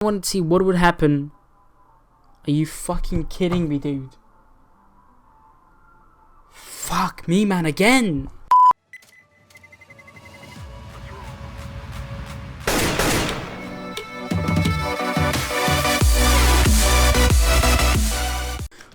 I wanted to see what would happen. Are you fucking kidding me, dude? Fuck me, man, again!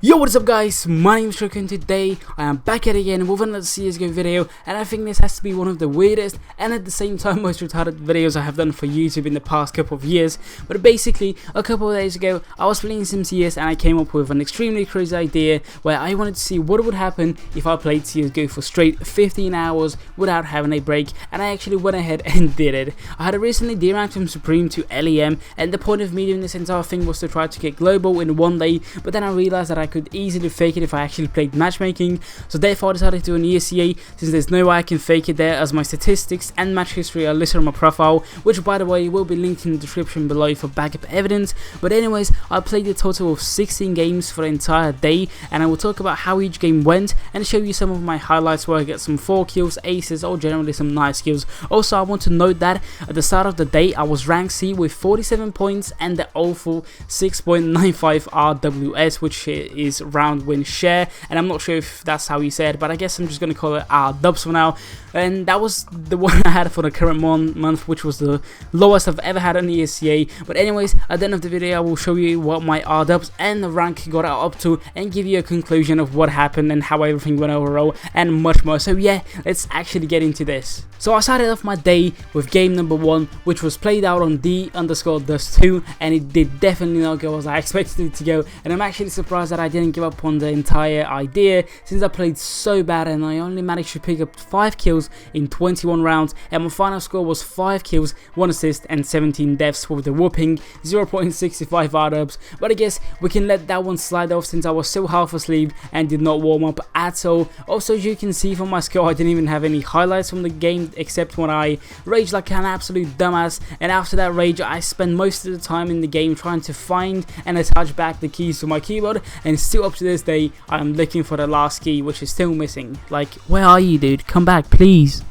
Yo, what is up guys, my name is LazyKroko and today I am back at it again with another CSGO video, and I think this has to be one of the weirdest and at the same time most retarded videos I have done for YouTube in the past couple of years. But basically, a couple of days ago I was playing some CS and I came up with an extremely crazy idea where I wanted to see what would happen if I played CSGO for straight 15 hours without having a break, and I actually went ahead and did it. I had recently deranked from Supreme to LEM, and the point of me doing this entire thing was to try to get global in one day, but then I realized that I could easily fake it if I actually played matchmaking, so therefore I decided to do an ESCA since there's no way I can fake it there, as my statistics and match history are listed on my profile, which by the way will be linked in the description below for backup evidence. But anyways, I played a total of 16 games for the entire day, and I will talk about how each game went and show you some of my highlights where I get some 4 kills, aces, or generally some nice kills. Also, I want to note that at the start of the day I was rank C with 47 points and the awful 6.95 RWS, which is round win share, and I'm not sure if that's how you say it, but I guess I'm just gonna call it dubs for now. And that was the one I had for the current month, which was the lowest I've ever had on ESCA. But anyways, at the end of the video I will show you what my dubs and the rank got up to and give you a conclusion of what happened and how everything went overall and much more. So yeah, let's actually get into this. So I started off my day with game number 1, which was played out on D_Dust2, and it did definitely not go as I expected it to go, and I'm actually surprised that I didn't give up on the entire idea since I played so bad and I only managed to pick up 5 kills in 21 rounds, and my final score was 5 kills, 1 assist and 17 deaths with a whooping 0.65 R-dubs. But I guess we can let that one slide off since I was still half asleep and did not warm up at all. Also, as you can see from my score, I didn't even have any highlights from the game except when I raged like an absolute dumbass, and after that rage I spent most of the time in the game trying to find and attach back the keys to my keyboard, and still up to this day I'm looking for the last key, which is still missing. Like, where are you, dude? Come back, please.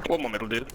One more middle, dude.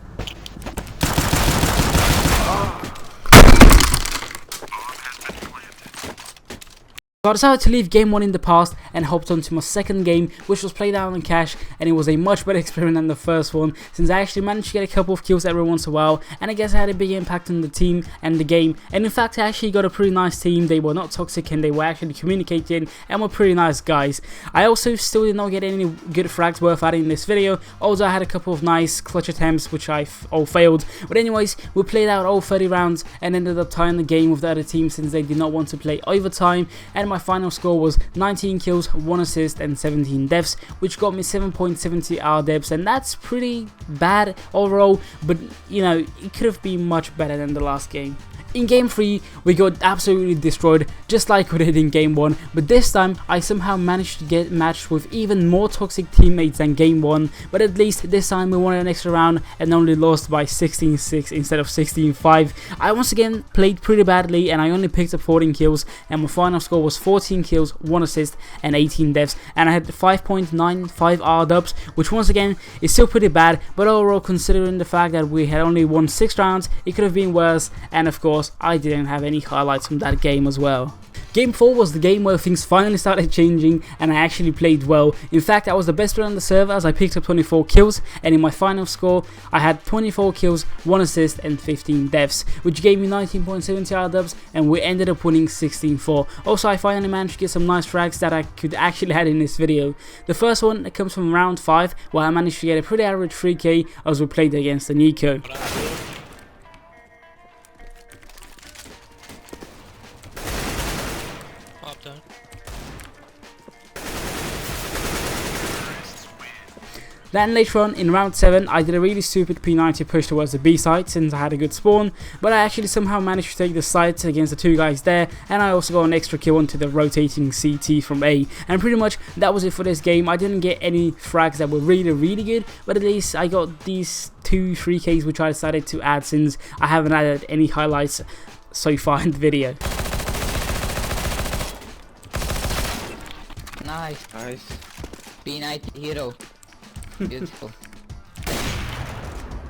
So I decided to leave game 1 in the past and hopped on to my second game, which was played out on cash, and it was a much better experience than the first one since I actually managed to get a couple of kills every once in a while, and I guess I had a big impact on the team and the game. And in fact I actually got a pretty nice team. They were not toxic and they were actually communicating and were pretty nice guys. I also still did not get any good frags worth adding in this video, although I had a couple of nice clutch attempts which I all failed. But anyways, we played out all 30 rounds and ended up tying the game with the other team since they did not want to play overtime, and my final score was 19 kills, 1 assist and 17 deaths, which got me 7.70 R-dubs, and that's pretty bad overall, but you know, it could have been much better than the last game. In game 3 we got absolutely destroyed just like we did in game 1, but this time I somehow managed to get matched with even more toxic teammates than game 1, but at least this time we won an extra round and only lost by 16-6 instead of 16-5. I once again played pretty badly and I only picked up 14 kills, and my final score was 14 kills, 1 assist and 18 deaths, and I had 5.95 R-dubs, which once again is still pretty bad, but overall considering the fact that we had only won 6 rounds it could have been worse, and of course I didn't have any highlights from that game as well. Game 4 was the game where things finally started changing and I actually played well. In fact, I was the best player on the server as I picked up 24 kills, and in my final score I had 24 kills, 1 assist and 15 deaths, which gave me 19.70 R-dubs, and we ended up winning 16-4. Also, I finally managed to get some nice frags that I could actually add in this video. The first one comes from round 5 where I managed to get a pretty average 3k as we played against the Nico. Then later on in round 7 I did a really stupid P90 push towards the B site since I had a good spawn, but I actually somehow managed to take the site against the 2 guys there, and I also got an extra kill onto the rotating CT from A, and pretty much that was it for this game. I didn't get any frags that were really good, but at least I got these 2 3Ks which I decided to add since I haven't added any highlights so far in the video. Nice. P90 hero. Beautiful.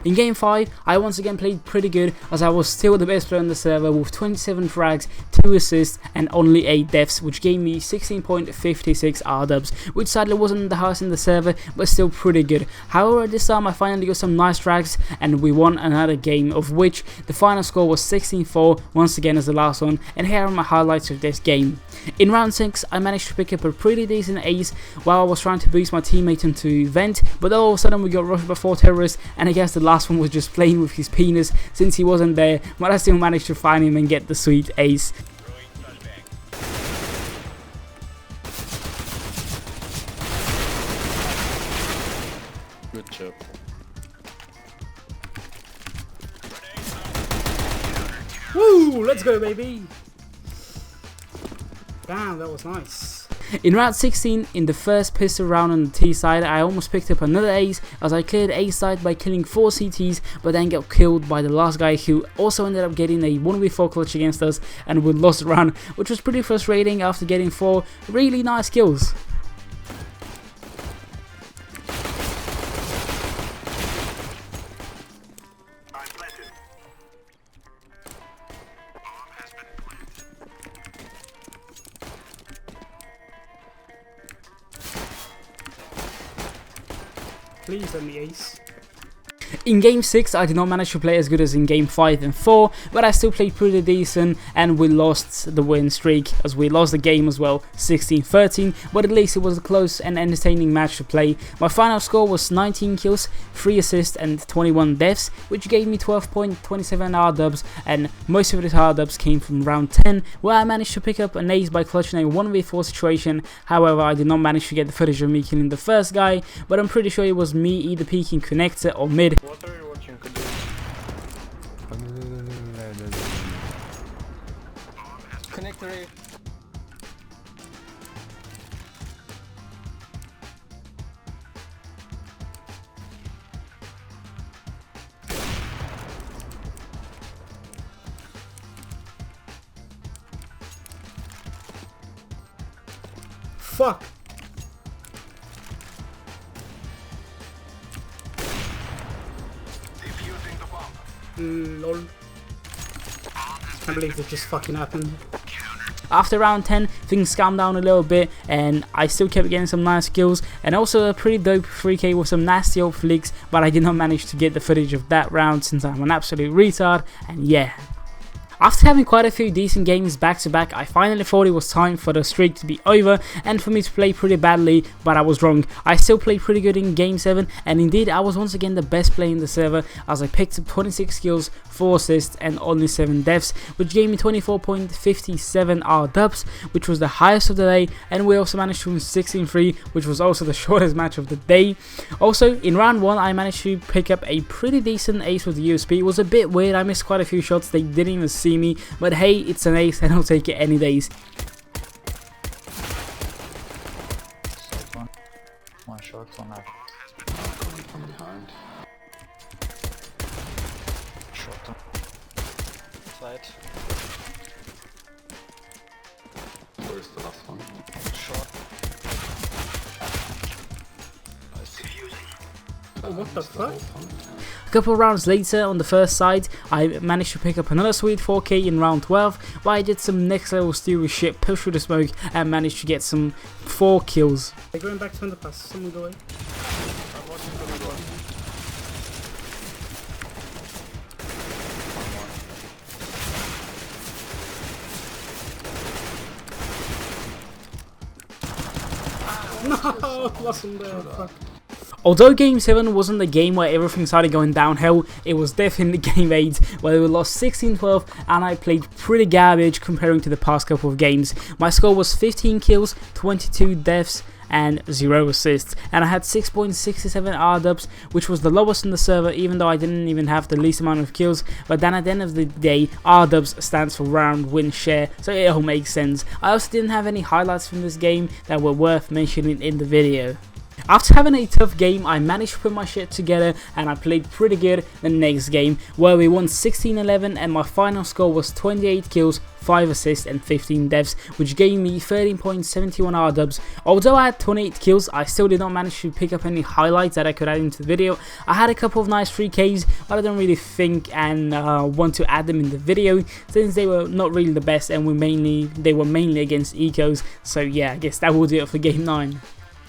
In game 5, I once again played pretty good as I was still the best player on the server with 27 frags, 2 assists and only 8 deaths, which gave me 16.56 R-dubs, which sadly wasn't the highest in the server but still pretty good. However, this time I finally got some nice frags and we won another game, of which the final score was 16-4 once again as the last one, and here are my highlights of this game. In round 6 I managed to pick up a pretty decent ace while I was trying to boost my teammate into vent, but all of a sudden we got rushed by 4 terrorists, and I guess the last one was just playing with his penis since he wasn't there, but I still managed to find him and get the sweet ace. Good job. Woo! Let's go, baby! Damn, that was nice. In round 16, in the first pistol round on the T side, I almost picked up another ace as I cleared A side by killing 4 CTs, but then got killed by the last guy who also ended up getting a 1v4 clutch against us, and we lost the round, which was pretty frustrating after getting 4 really nice kills. Please let me ace. In game 6 I did not manage to play as good as in game 5 and 4, but I still played pretty decent and we lost the win streak as we lost the game as well, 16-13, but at least it was a close and entertaining match to play. My final score was 19 kills, 3 assists and 21 deaths, which gave me 12.27 R-dubs, and most of these R-dubs came from round 10 where I managed to pick up an ace by clutching a 1v4 situation. However, I did not manage to get the footage of me killing the first guy, but I'm pretty sure it was me either peeking connector or mid. What are you watching? Connector A. Fuck! Lol. Can't believe it just fucking happened. After round 10, things calmed down a little bit and I still kept getting some nice kills and also a pretty dope 3k with some nasty old flicks, but I did not manage to get the footage of that round since I'm an absolute retard, and yeah. After having quite a few decent games back to back, I finally thought it was time for the streak to be over and for me to play pretty badly, but I was wrong. I still played pretty good in game 7, and indeed I was once again the best player in the server as I picked up 26 kills, 4 assists and only 7 deaths, which gave me 24.57 R-dubs, which was the highest of the day, and we also managed to win 16-3, which was also the shortest match of the day. Also, in round 1 I managed to pick up a pretty decent ace with the USP. It was a bit weird, I missed quite a few shots, they didn't even see me, but hey, it's an ace and I'll take it any days. One shot, one left. From behind. Shot on. Side. Where's the last one? Shot. Oh, what the fuck? A couple of rounds later on the first side, I managed to pick up another sweet 4k in round 12, where I did some next level steal shit, push through the smoke and managed to get some 4 kills. They're going back to underpass, someone go away. I'm watching the good one. No, lost him there, fuck. Although game 7 wasn't the game where everything started going downhill, it was definitely game 8 where we lost 16-12 and I played pretty garbage comparing to the past couple of games. My score was 15 kills, 22 deaths and 0 assists, and I had 6.67 R-dubs, which was the lowest in the server even though I didn't even have the least amount of kills, but then at the end of the day R-dubs stands for round win share, so it all makes sense. I also didn't have any highlights from this game that were worth mentioning in the video. After having a tough game, I managed to put my shit together and I played pretty good the next game, where we won 16-11 and my final score was 28 kills, 5 assists and 15 deaths, which gave me 13.71 R-dubs. Although I had 28 kills, I still did not manage to pick up any highlights that I could add into the video. I had a couple of nice 3Ks, but I don't really think and want to add them in the video, since they were not really the best and they were mainly against ecos. So yeah, I guess that will do it for game 9.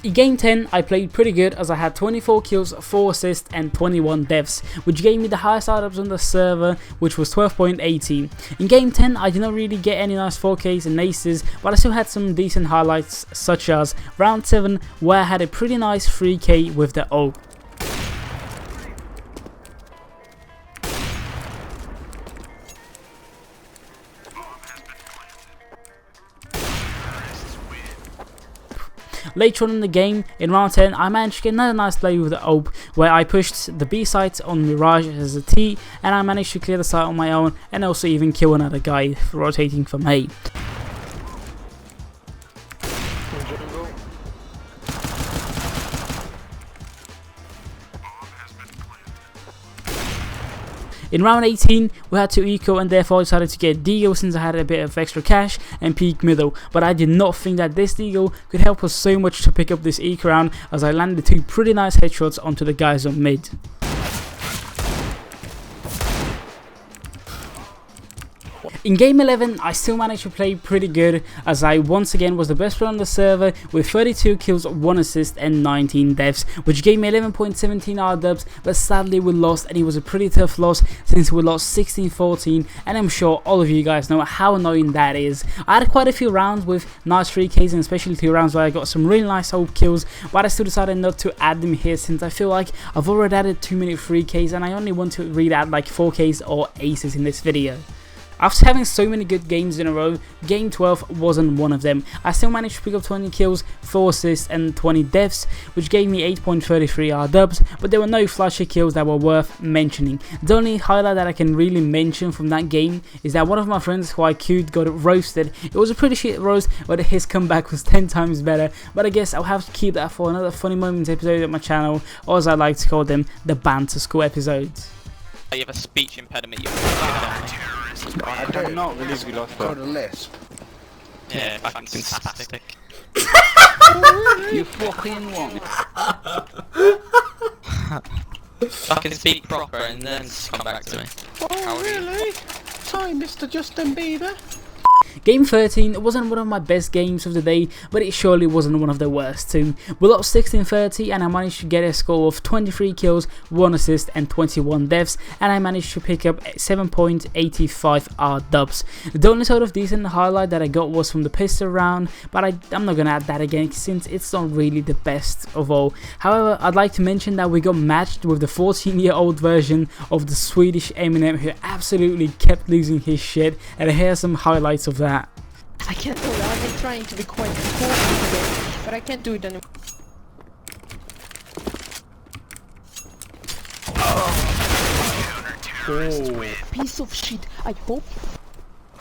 In game 10, I played pretty good as I had 24 kills, 4 assists and 21 deaths, which gave me the highest R-dubs on the server, which was 12.80. In game 10, I did not really get any nice 4Ks and aces, but I still had some decent highlights, such as round 7, where I had a pretty nice 3K with the ult. Later on in the game, in round 10, I managed to get another nice play with the AWP, where I pushed the B site on Mirage as a T, and I managed to clear the site on my own, and also even kill another guy rotating from A. In round 18, we had to eco and therefore I decided to get Deagle since I had a bit of extra cash and peek middle, but I did not think that this Deagle could help us so much to pick up this eco round, as I landed 2 pretty nice headshots onto the guys on mid. In game 11, I still managed to play pretty good, as I once again was the best player on the server with 32 kills, 1 assist and 19 deaths, which gave me 11.17 R-dubs, but sadly we lost, and it was a pretty tough loss since we lost 16-14, and I'm sure all of you guys know how annoying that is. I had quite a few rounds with nice 3Ks, and especially 2 rounds where I got some really nice AWP kills, but I still decided not to add them here since I feel like I've already added too many 3Ks and I only want to read out like 4Ks or aces in this video. After having so many good games in a row, game 12 wasn't one of them. I still managed to pick up 20 kills, 4 assists and 20 deaths, which gave me 8.33 R-dubs, but there were no flashy kills that were worth mentioning. The only highlight that I can really mention from that game is that one of my friends who I queued got roasted. It was a pretty shit roast, but his comeback was 10 times better, but I guess I'll have to keep that for another funny moments episode of my channel, or as I like to call them, the banter school episodes. You have a speech impediment. I don't know. Release, we lost Got a lisp. Yeah, fucking fantastic. You fucking want. Fucking speak proper and then come back to me. Oh, really? Sorry, Mr. Justin Bieber. Game 13 wasn't one of my best games of the day, but it surely wasn't one of the worst too. We lost 16-30 and I managed to get a score of 23 kills, 1 assist and 21 deaths, and I managed to pick up 7.85 R-dubs. The only sort of decent highlight that I got was from the pistol round, but I'm not gonna add that again since it's not really the best of all. However, I'd like to mention that we got matched with the 14-year-old version of the Swedish Eminem, who absolutely kept losing his shit, and here's some highlights of that. I can't do it. I've been trying to be quite important today, but I can't do it anymore. Oh. Piece of shit. I hope.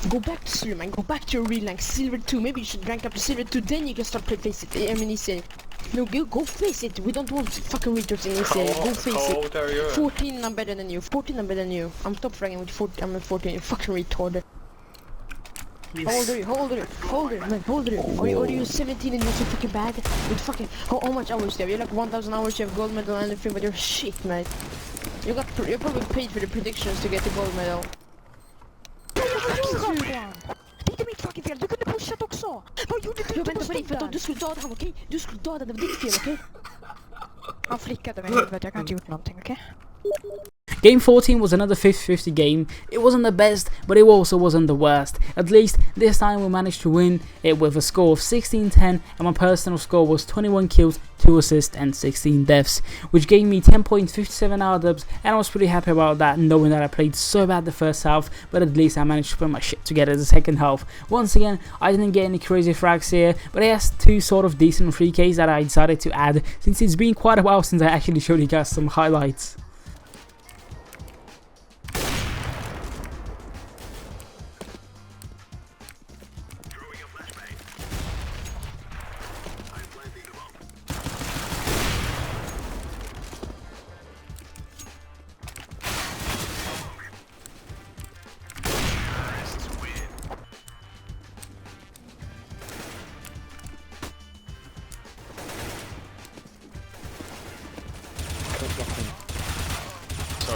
Go back to silver, man. Go back to your real rank. Silver 2. Maybe you should rank up to silver 2. Then you can start play face it. I mean, he said. No, go face it. We don't want fucking retards in this area. Go face it. old are you? 14, I'm better than you. 14, I'm better than you. I'm top ranking with 14. I'm at 14. You fucking retarded. How old are you? How old are you? How old are you? Man, how old are you? Are you 17 and you're so fucking bad? With fucking... How much hours do you have? You're like 1,000 hours, you have gold medal and everything, but you're shit, mate. You're probably paid for the predictions to get the gold medal. Det är mitt fucking fel, du kunde pushat också! Vad gjorde du? Jag väntar på dig för att du skulle döda honom, okej? Du skulle döda, det var ditt fel, okej? Han flickade mig i huvudet, jag kan inte gjort någonting, okej? Game 14 was another 50-50 game. It wasn't the best, but it also wasn't the worst. At least this time we managed to win it with a score of 16-10, and my personal score was 21 kills, 2 assists and 16 deaths, which gave me 10.57 R-dubs, and I was pretty happy about that, knowing that I played so bad the first half, but at least I managed to put my shit together the second half. Once again, I didn't get any crazy frags here, but I had 2 sort of decent 3Ks that I decided to add, since it's been quite a while since I actually showed you guys some highlights.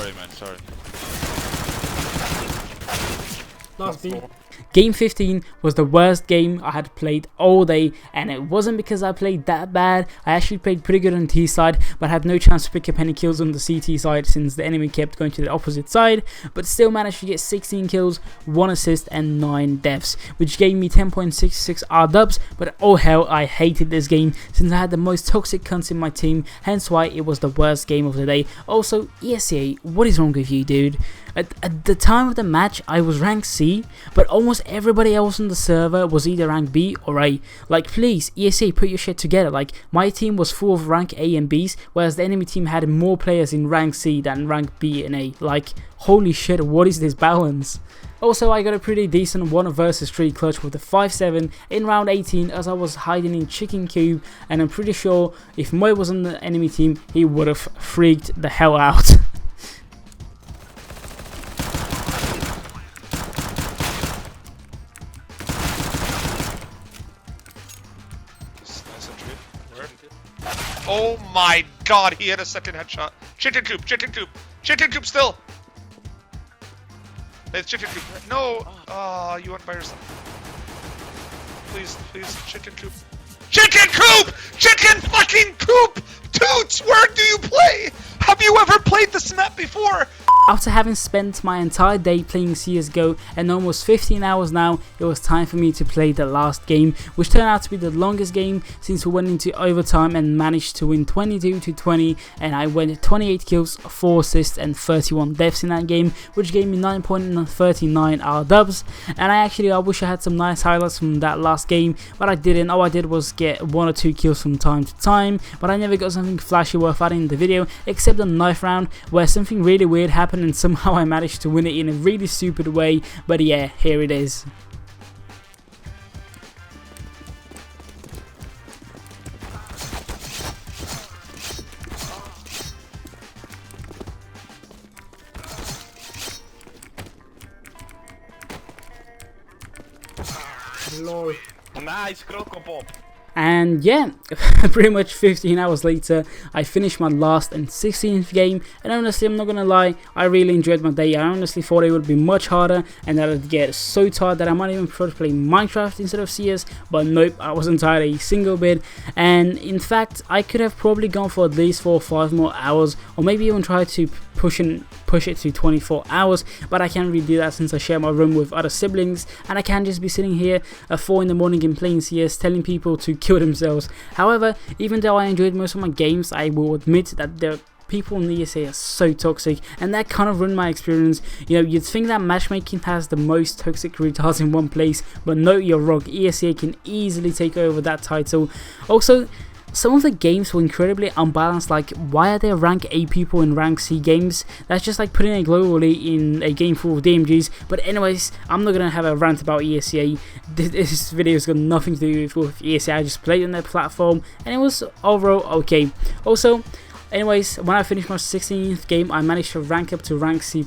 Sorry, man, sorry. Last B. Game 15 was the worst game I had played all day, and it wasn't because I played that bad. I actually played pretty good on T side, but had no chance to pick up any kills on the CT side since the enemy kept going to the opposite side, but still managed to get 16 kills, 1 assist and 9 deaths, which gave me 10.66 R dubs. But oh hell, I hated this game since I had the most toxic cunts in my team, hence why it was the worst game of the day. Also, ESA, what is wrong with you, dude? At the time of the match, I was rank C, but almost everybody else on the server was either rank B or A. Like, please, ESA, put your shit together. Like, my team was full of rank A and Bs, whereas the enemy team had more players in rank C than rank B and A. Like, holy shit, what is this balance? Also, I got a pretty decent 1 versus 3 clutch with a 5-7 in round 18 as I was hiding in chicken cube, and I'm pretty sure if Moy was on the enemy team, he would have freaked the hell out. Oh my god, he had a second headshot. Chicken coop, chicken coop, chicken coop still! It's chicken coop. No! Oh, you went by yourself. Please, please, chicken coop. Chicken coop! Chicken fucking coop! Toots, where do you play? Have you ever played this map before? After having spent my entire day playing CSGO and almost 15 hours now, it was time for me to play the last game, which turned out to be the longest game since we went into overtime and managed to win 22-20, and I went 28 kills, 4 assists and 31 deaths in that game, which gave me 9.39 R dubs. And I wish I had some nice highlights from that last game, but I didn't. All I did was get 1 or 2 kills from time to time, but I never got something flashy worth adding in the video, except the knife round where something really weird happened and somehow I managed to win it in a really stupid way. But yeah, here it is. Lol. Nice, Kroko pop. And yeah, pretty much 15 hours later, I finished my last and 16th game, and honestly, I'm not gonna lie, I really enjoyed my day. I honestly thought it would be much harder and that I'd get so tired that I might even prefer to play Minecraft instead of CS, but nope, I wasn't tired a single bit. And in fact, I could have probably gone for at least 4 or 5 more hours, or maybe even try to push it to 24 hours, but I can't really do that since I share my room with other siblings, and I can't just be sitting here at 4 in the morning and playing CS telling people to kill themselves. However, even though I enjoyed most of my games, I will admit that the people in the ESA are so toxic, and that kind of ruined my experience. You know, you'd think that matchmaking has the most toxic retards in one place, but no, you're wrong. ESA can easily take over that title. Also, some of the games were incredibly unbalanced. Like, why are there rank A people in rank C games? That's just like putting a globally in a game full of DMGs. But anyways, I'm not gonna have a rant about ESA. This video's got nothing to do with ESA. I just played on their platform and it was overall okay. Also, anyways, when I finished my 16th game, I managed to rank up to rank C+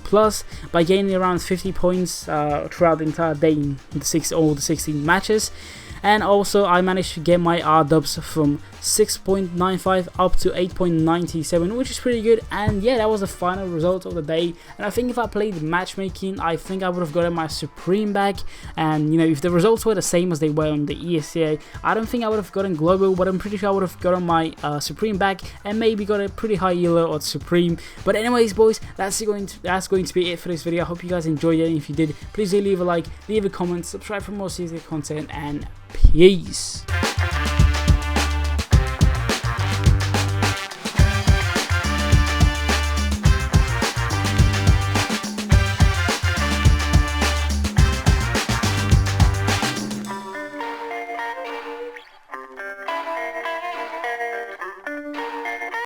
by gaining around 50 points throughout the entire day in all the 16 matches. And also, I managed to get my R dubs from 6.95 up to 8.97, which is pretty good. And yeah, that was the final result of the day. And I think if I played matchmaking, I think I would have gotten my Supreme back. And you know, if the results were the same as they were on the ESA, I don't think I would have gotten global, but I'm pretty sure I would have gotten my Supreme back and maybe got a pretty high elo or Supreme. But anyways, boys, that's going to be it for this video. I hope you guys enjoyed it, and if you did, please do leave a like, leave a comment, subscribe for more CSGO content, and peace.